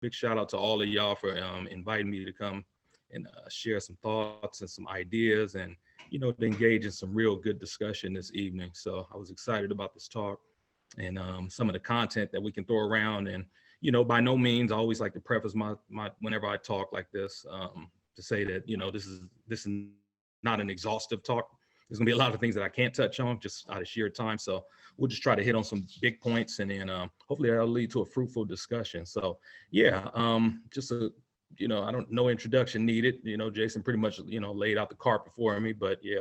big shout out to all of y'all for inviting me to come and share some thoughts and some ideas and, to engage in some real good discussion this evening. So I was excited about this talk and some of the content that we can throw around. And, by no means, I always like to preface my whenever I talk like this to say that, this is not an exhaustive talk. There's gonna be a lot of things that I can't touch on just out of sheer time. So we'll just try to hit on some big points and then hopefully that'll lead to a fruitful discussion. So yeah, just a, I don't no introduction needed. Jason pretty much, laid out the carpet for me, but yeah,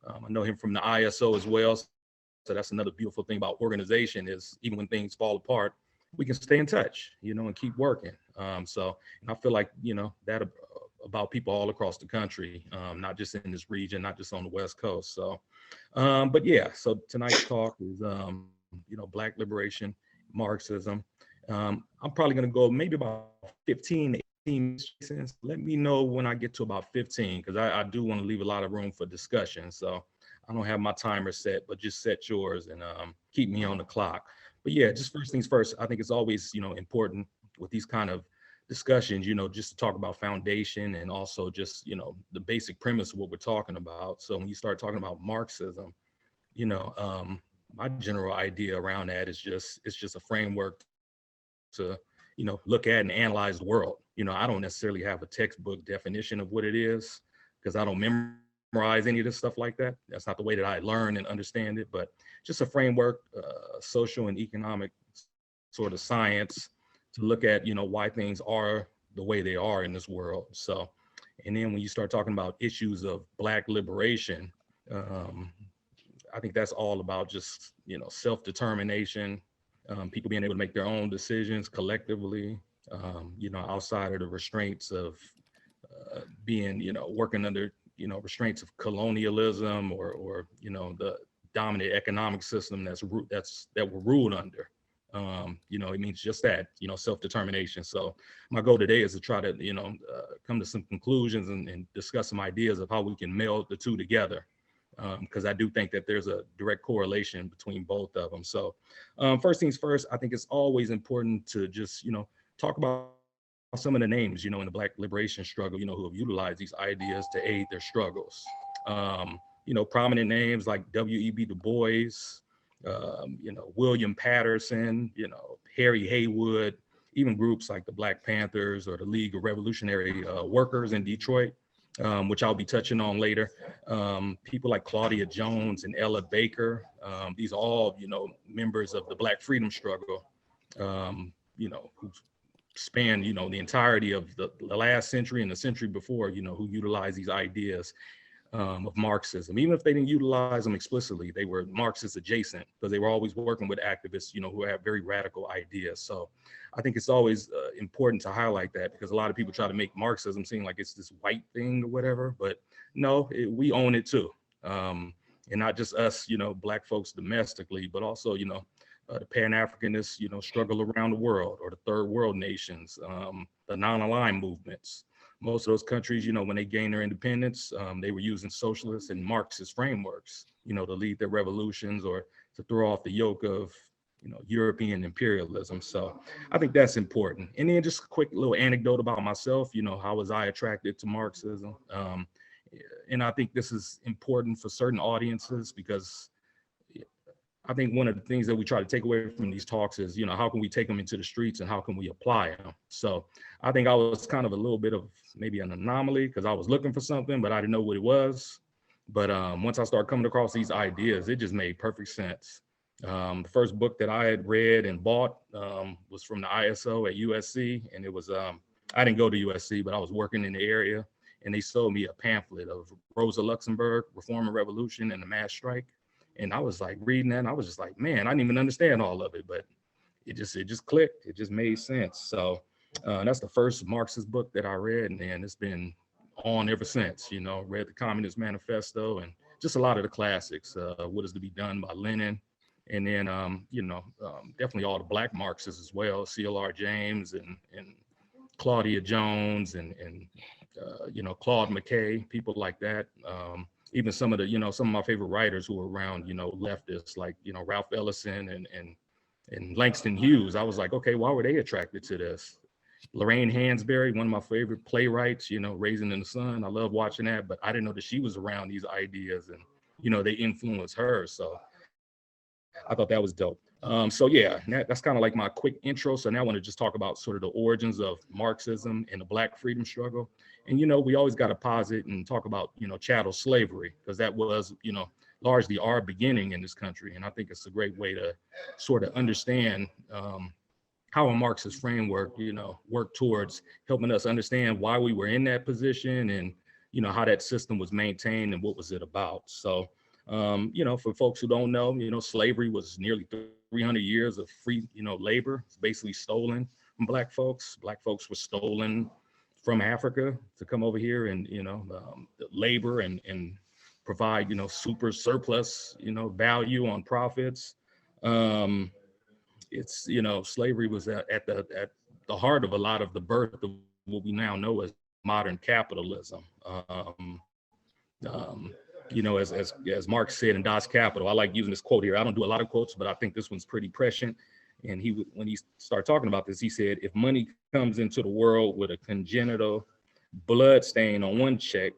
I know him from the ISO as well. So that's another beautiful thing about organization is even when things fall apart, we can stay in touch, and keep working. So and I feel like, that about people all across the country, not just in this region, not just on the West Coast. So, but yeah, so tonight's talk is, Black liberation, Marxism. I'm probably going to go maybe about 15 to 18 minutes. Let me know when I get to about 15, because I do want to leave a lot of room for discussion. So I don't have my timer set, but just set yours and keep me on the clock. But yeah, just first things first, I think it's always, important with these kind of discussions, just to talk about foundation and also just, the basic premise of what we're talking about. So when you start talking about Marxism, you know, um, my general idea around that is it's just a framework to, look at and analyze the world. I don't necessarily have a textbook definition of what it is because I don't memorize any of this stuff like that. That's not the way that I learn and understand it, but just a framework, social and economic sort of science to look at, why things are the way they are in this world. So, and then when you start talking about issues of Black liberation, um, I think that's all about just, self-determination, people being able to make their own decisions collectively, outside of the restraints of being, working under, restraints of colonialism or, the dominant economic system that we're ruled under. It means just that, self-determination. So my goal today is to try to, come to some conclusions and discuss some ideas of how we can meld the two together. Because I do think that there's a direct correlation between both of them. So first things first, I think it's always important to just, talk about some of the names, in the Black liberation struggle, who have utilized these ideas to aid their struggles. Prominent names like W.E.B. Du Bois, William Patterson, Harry Haywood, even groups like the Black Panthers or the League of Revolutionary Workers in Detroit, which I'll be touching on later. People like Claudia Jones and Ella Baker, these are all, members of the Black freedom struggle, who span, the entirety of the last century and the century before, who utilized these ideas of Marxism. Even if they didn't utilize them explicitly, they were Marxist adjacent because they were always working with activists, who have very radical ideas. So I think it's always important to highlight that because a lot of people try to make Marxism seem like it's this white thing or whatever, but no, we own it too. And not just us, Black folks domestically, but also, the Pan-Africanists, struggle around the world, or the third world nations, the non-aligned movements. Most of those countries, when they gained their independence, they were using socialist and Marxist frameworks, to lead their revolutions or to throw off the yoke of, European imperialism. So I think that's important. And then just a quick little anecdote about myself, how was I attracted to Marxism? And I think this is important for certain audiences because I think one of the things that we try to take away from these talks is, how can we take them into the streets and how can we apply them? So I think I was kind of a little bit of maybe an anomaly because I was looking for something, but I didn't know what it was. But once I started coming across these ideas, it just made perfect sense. The first book that I had read and bought was from the ISO at USC. And it was, I didn't go to USC, but I was working in the area. And they sold me a pamphlet of Rosa Luxemburg, Reform and Revolution and the Mass Strike. And I was like reading that and I was just like, man, I didn't even understand all of it, but it just clicked. It just made sense. So that's the first Marxist book that I read. And it's been on ever since, read the Communist Manifesto and just a lot of the classics, What is to be Done by Lenin. And then, definitely all the Black Marxists as well, C.L.R. James and Claudia Jones and Claude McKay, people like that. Even some of the, some of my favorite writers who were around, leftists like, Ralph Ellison and Langston Hughes. I was like, okay, why were they attracted to this? Lorraine Hansberry, one of my favorite playwrights, Raising in the Sun. I love watching that, but I didn't know that she was around these ideas and, they influenced her. So I thought that was dope. So yeah, that's kind of like my quick intro. So now I want to just talk about sort of the origins of Marxism and the Black freedom struggle. And, we always got to posit and talk about, chattel slavery, because that was, largely our beginning in this country. And I think it's a great way to sort of understand how a Marxist framework, worked towards helping us understand why we were in that position and, how that system was maintained and what was it about. So, for folks who don't know, slavery was nearly 300 years of free, labor. It's basically stolen from Black folks. Black folks were stolen from Africa to come over here and, labor and provide, super surplus, value on profits. Um, it's slavery was at the heart of a lot of the birth of what we now know as modern capitalism. Um, as Marx said in Das Kapital, I like using this quote here. I don't do a lot of quotes, but I think this one's pretty prescient. And when he started talking about this, he said, if money comes into the world with a congenital blood stain on one check,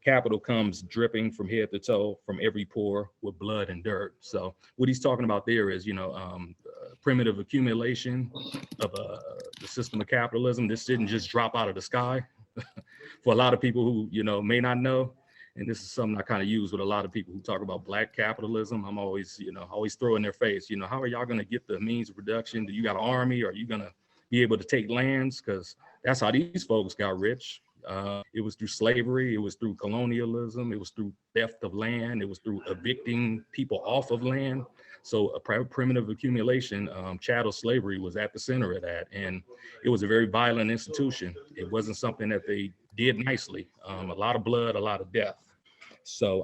capital comes dripping from head to toe from every pore with blood and dirt. So what he's talking about there is, primitive accumulation of the system of capitalism. This didn't just drop out of the sky. For a lot of people who, may not know, and this is something I kind of use with a lot of people who talk about Black capitalism. I'm always, always throw in their face, how are y'all going to get the means of production? Do you got an army? Are you going to be able to take lands? Because that's how these folks got rich. It was through slavery. It was through colonialism. It was through theft of land. It was through evicting people off of land. So a primitive accumulation, chattel slavery was at the center of that. And it was a very violent institution. It wasn't something that they did nicely. A lot of blood, a lot of death. So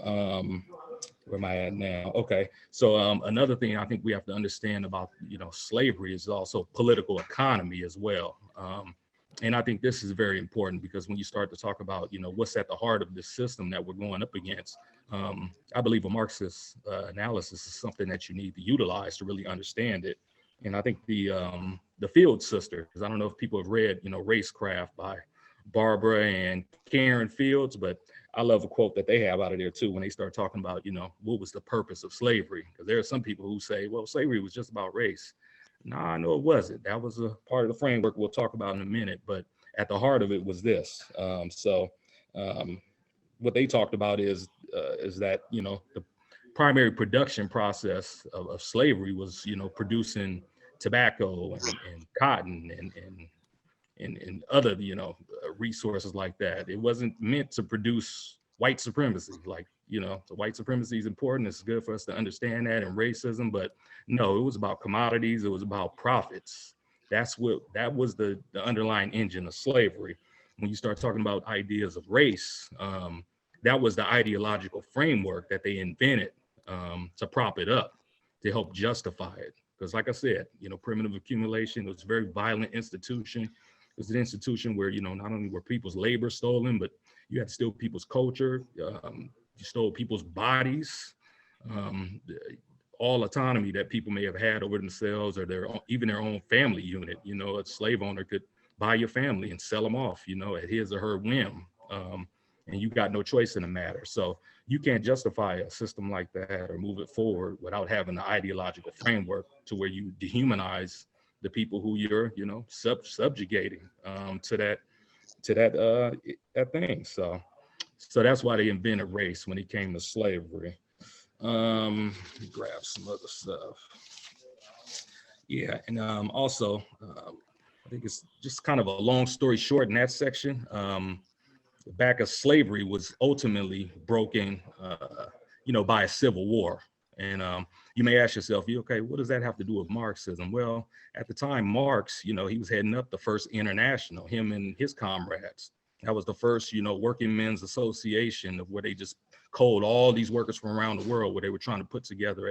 where am I at now? Okay. So another thing I think we have to understand about, slavery is also political economy as well. And I think this is very important because when you start to talk about, what's at the heart of this system that we're going up against, I believe a Marxist analysis is something that you need to utilize to really understand it. And I think the Field Sisters, I don't know if people have read, Racecraft by Barbara and Karen Fields, but I love a quote that they have out of there too when they start talking about, what was the purpose of slavery? Because there are some people who say, well, slavery was just about race. No, no, it wasn't. That was a part of the framework we'll talk about in a minute. But at the heart of it was this. Um, what they talked about is that the primary production process of slavery was producing tobacco and cotton and other resources like that. It wasn't meant to produce white supremacy. Like the white supremacy is important. It's good for us to understand that, and racism. But no, it was about commodities. It was about profits. That was the underlying engine of slavery. When you start talking about ideas of race, that was the ideological framework that they invented to prop it up, to help justify it. Because like I said, primitive accumulation was a very violent institution. It was an institution where, not only were people's labor stolen, but you had to steal people's culture. You stole people's bodies, um, all autonomy that people may have had over themselves or even their own family unit. A slave owner could buy your family and sell them off, at his or her whim. And you got no choice in the matter. So you can't justify a system like that or move it forward without having the ideological framework to where you dehumanize the people who you're, subjugating to that thing. So that's why they invented race when it came to slavery. Grab some other stuff. Yeah, and also, I think it's just kind of a long story short in that section. The back of slavery was ultimately broken, by a civil war. And you may ask yourself, okay, what does that have to do with Marxism? Well, at the time, Marx, he was heading up the first international, him and his comrades. That was the first, working men's association of where they just culled all these workers from around the world, where they were trying to put together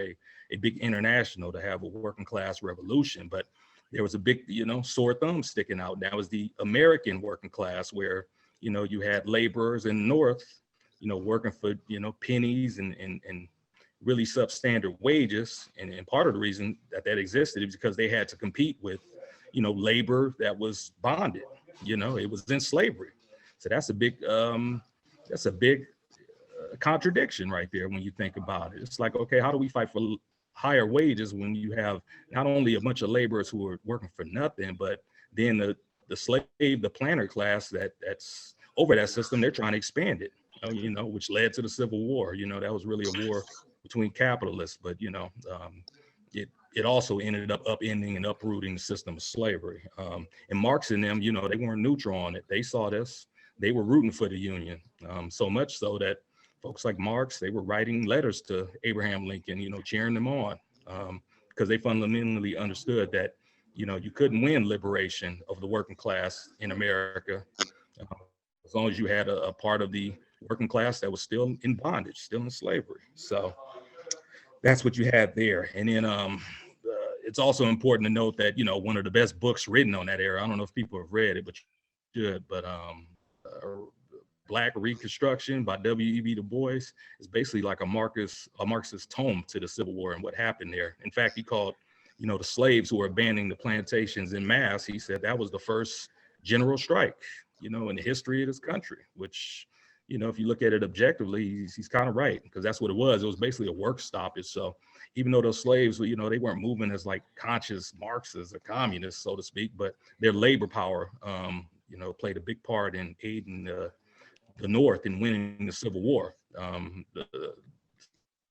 a big international to have a working class revolution. But there was a big, sore thumb sticking out. That was the American working class, where you had laborers in the North, working for, pennies and really substandard wages. And part of the reason that existed is because they had to compete with, labor that was bonded. It was in slavery. So that's a big contradiction right there when you think about it. It's like, okay, how do we fight for higher wages when you have not only a bunch of laborers who are working for nothing, but then the slave, the planter class that's over that system, they're trying to expand it, which led to the Civil War. That was really a war between capitalists, but it also ended up upending and uprooting the system of slavery. And Marx and them, they weren't neutral on it. They saw this. They were rooting for the Union, so much so that folks like Marx, they were writing letters to Abraham Lincoln, cheering them on, because they fundamentally understood that, you couldn't win liberation of the working class in America as long as you had a part of the working class that was still in bondage, still in slavery. So that's what you had there. And then it's also important to note that, one of the best books written on that era, I don't know if people have read it, but you should, but Black Reconstruction by W.E.B. Du Bois is basically like a Marxist tome to the Civil War and what happened there. In fact, he called, the slaves who were abandoning the plantations in mass, he said that was the first general strike, in the history of this country, which, if you look at it objectively, he's kind of right, because that's what it was. It was basically a work stoppage. So even though those slaves, they weren't moving as like conscious Marxists or communists, so to speak, but their labor power, played a big part in aiding the North in winning the Civil War. The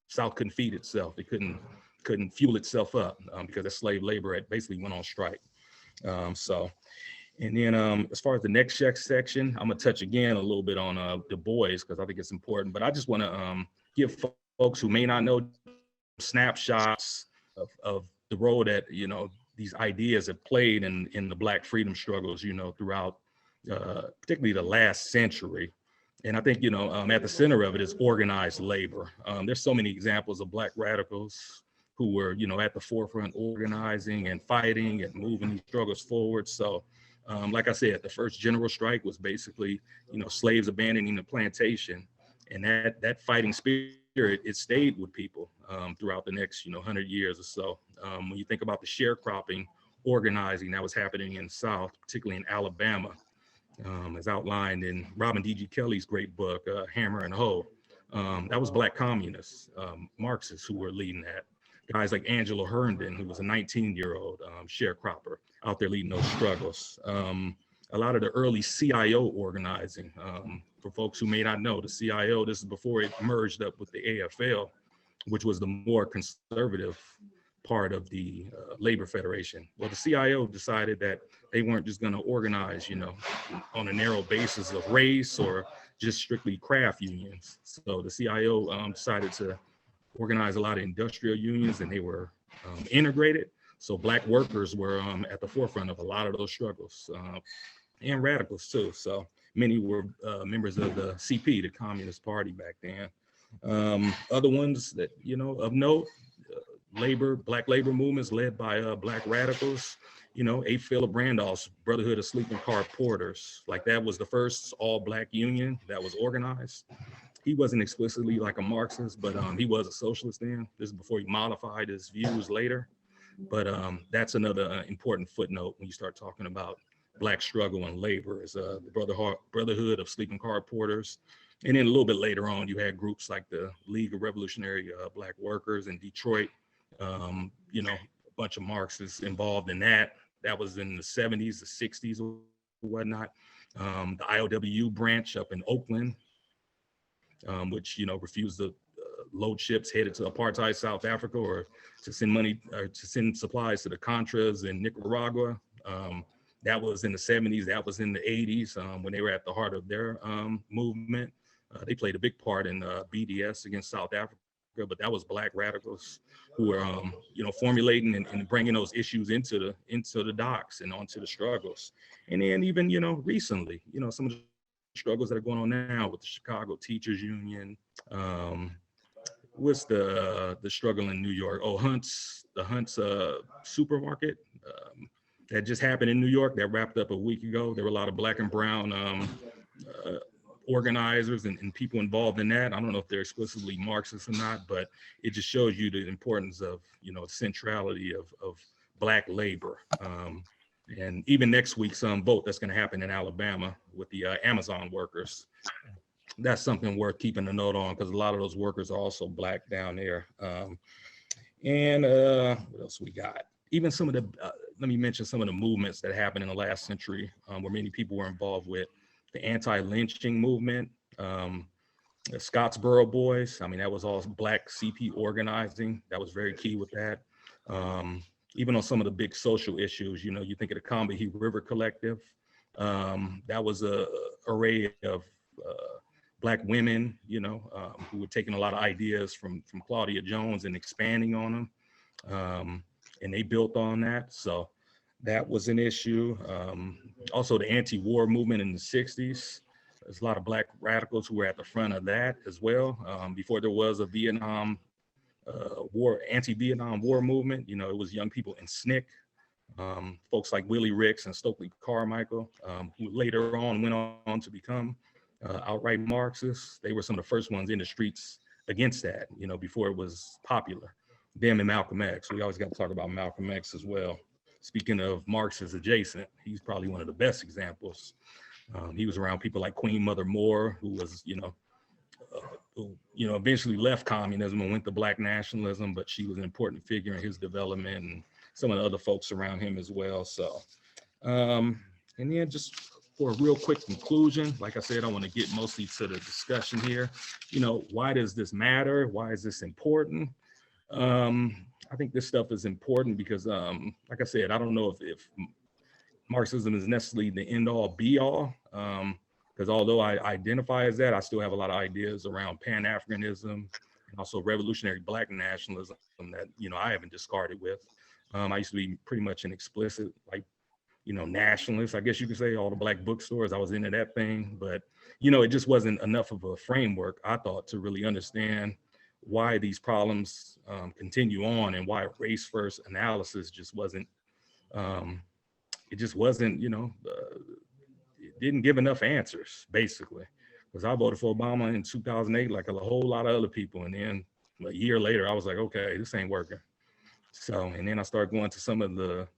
South couldn't feed itself. It couldn't fuel itself up because the slave labor had basically went on strike. And then as far as the next section, I'm gonna touch again a little bit on Du Bois because I think it's important. But I just want to give folks who may not know snapshots of the role that these ideas have played in the Black freedom struggles, throughout particularly the last century. And I think, at the center of it is organized labor. There's so many examples of Black radicals who were, at the forefront organizing and fighting and moving these struggles forward. So, like I said, the first general strike was basically, slaves abandoning the plantation. And that fighting spirit, it stayed with people throughout the next, 100 years or so. When you think about the sharecropping organizing that was happening in the South, particularly in Alabama, as outlined in Robin D.G. Kelly's great book, Hammer and Hoe. That was Black communists, Marxists who were leading that. Guys like Angelo Herndon, who was a 19-year-old sharecropper out there leading those struggles. A lot of the early CIO organizing, for folks who may not know, the CIO, this is before it merged up with the AFL, which was the more conservative part of the Labor Federation. Well, the CIO decided that they weren't just going to organize, on a narrow basis of race or just strictly craft unions. So the CIO decided to organize a lot of industrial unions, and they were integrated. So Black workers were at the forefront of a lot of those struggles, and radicals too. So many were members of the CP, the Communist Party back then. Other ones that, of note, Black labor movements led by Black radicals, A. Philip Randolph's Brotherhood of Sleeping Car Porters. Like that was the first all Black union that was organized. He wasn't explicitly like a Marxist, but he was a socialist then. This is before he modified his views later. But that's another important footnote when you start talking about Black struggle and labor is the Brotherhood of Sleeping Car Porters. And then a little bit later on, you had groups like the League of Revolutionary Black Workers in Detroit. A bunch of Marxists involved in that. That was in the 70s, the 60s or whatnot. The IOWU branch up in Oakland, which, refused to load ships headed to apartheid South Africa or to send money or to send supplies to the Contras in Nicaragua. That was in the 70s. That was in the 80s when they were at the heart of their movement. They played a big part in BDS against South Africa, but that was Black radicals who were, formulating and bringing those issues into the docks and onto the struggles. And then even, recently, some of the struggles that are going on now with the Chicago Teachers Union. What's the struggle in New York? Oh, the Hunt's supermarket that just happened in New York that wrapped up a week ago. There were a lot of Black and brown organizers and people involved in that. I don't know if they're explicitly Marxist or not, but it just shows you the importance of, centrality of Black labor. And even next week, some vote that's going to happen in Alabama with the Amazon workers. That's something worth keeping a note on, because a lot of those workers are also Black down there. And what else we got? Even some of the, let me mention some of the movements that happened in the last century, where many people were involved with. The anti-lynching movement, the Scottsboro Boys. I mean, that was all Black CP organizing. That was very key with that. Even on some of the big social issues, you know, you think of the Combahee River Collective. That was a array of Black women, you know, who were taking a lot of ideas from Claudia Jones and expanding on them. And they built on that. So that was an issue. Also, the anti-war movement in the 60s. There's a lot of Black radicals who were at the front of that as well. Before there was a Vietnam war, anti-Vietnam War movement, you know, it was young people in SNCC, folks like Willie Ricks and Stokely Carmichael, who later on went on to become outright Marxists. They were some of the first ones in the streets against that, you know, before it was popular. Them and Malcolm X. We always got to talk about Malcolm X as well. Speaking of Marxist adjacent, he's probably one of the best examples. He was around people like Queen Mother Moore, who was, who eventually left communism and went to Black nationalism, but she was an important figure in his development, and some of the other folks around him as well. So, and then just for a real quick conclusion, like I said, I want to get mostly to the discussion here. You know, why does this matter? Why is this important? I think this stuff is important because, like I said, I don't know if Marxism is necessarily the end all be all, because although I identify as that, I still have a lot of ideas around Pan-Africanism and also revolutionary Black nationalism that, you know, I haven't discarded with. I used to be pretty much an explicit, like, you know, nationalist, I guess you could say. All the Black bookstores, I was into that thing, but, you know, it just wasn't enough of a framework, I thought, to really understand why these problems continue on, and why race first analysis just wasn't, it just wasn't, you know, it didn't give enough answers, basically. Because I voted for Obama in 2008, like a whole lot of other people. And then a year later, I was like, okay, this ain't working. So, and then I started going to some of the,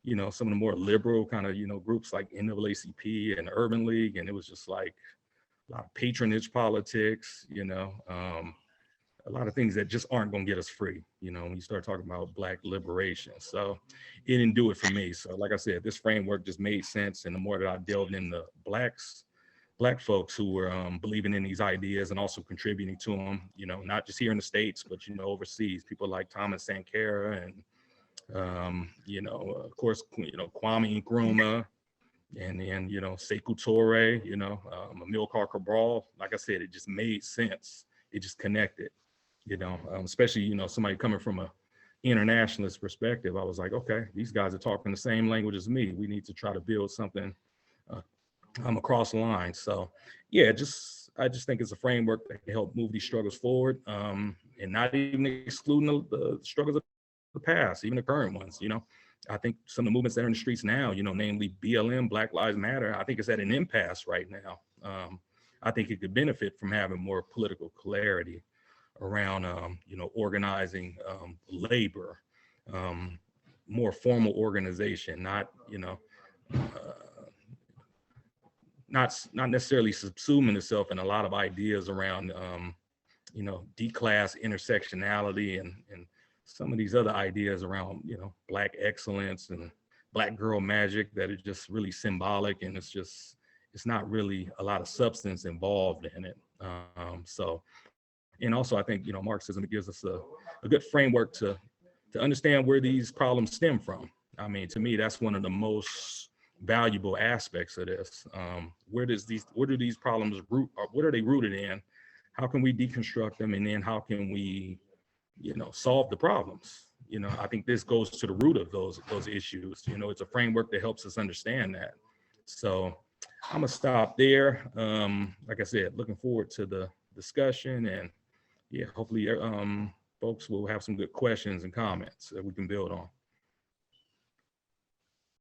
you know, some of the more liberal kind of, you know, groups like NAACP and Urban League. And it was just like a lot of patronage politics, you know, a lot of things that just aren't going to get us free, you know, when you start talking about Black liberation. So it didn't do it for me. So like I said, this framework just made sense. And the more that I delved into Black folks who were believing in these ideas and also contributing to them, you know, not just here in the States, but, you know, overseas, people like Thomas Sankara and, you know, of course, you know, Kwame Nkrumah, and then, you know, Sekou Toure, you know, Amilcar Cabral. Like I said, it just made sense. It just connected, you know, especially, you know, somebody coming from a internationalist perspective. I was like, okay, these guys are talking the same language as me. We need to try to build something across the line. So yeah, I just think it's a framework that can help move these struggles forward, and not even excluding the struggles of the past, even the current ones. You know, I think some of the movements that are in the streets now, you know, namely BLM, Black Lives Matter, I think it's at an impasse right now. I think it could benefit from having more political clarity around, you know, organizing labor, more formal organization, not, you know, not necessarily subsuming itself in a lot of ideas around, you know, D-class intersectionality and some of these other ideas around, you know, Black excellence and Black girl magic that is just really symbolic, and it's not really a lot of substance involved in it. So, and also I think, you know, Marxism, it gives us a good framework to understand where these problems stem from. I mean, to me, that's one of the most valuable aspects of this. Where do these problems root, or what are they rooted in? How can we deconstruct them? And then how can we, you know, solve the problems? You know, I think this goes to the root of those issues. You know, it's a framework that helps us understand that. So I'm gonna stop there. Like I said, looking forward to the discussion, and yeah, hopefully folks will have some good questions and comments that we can build on.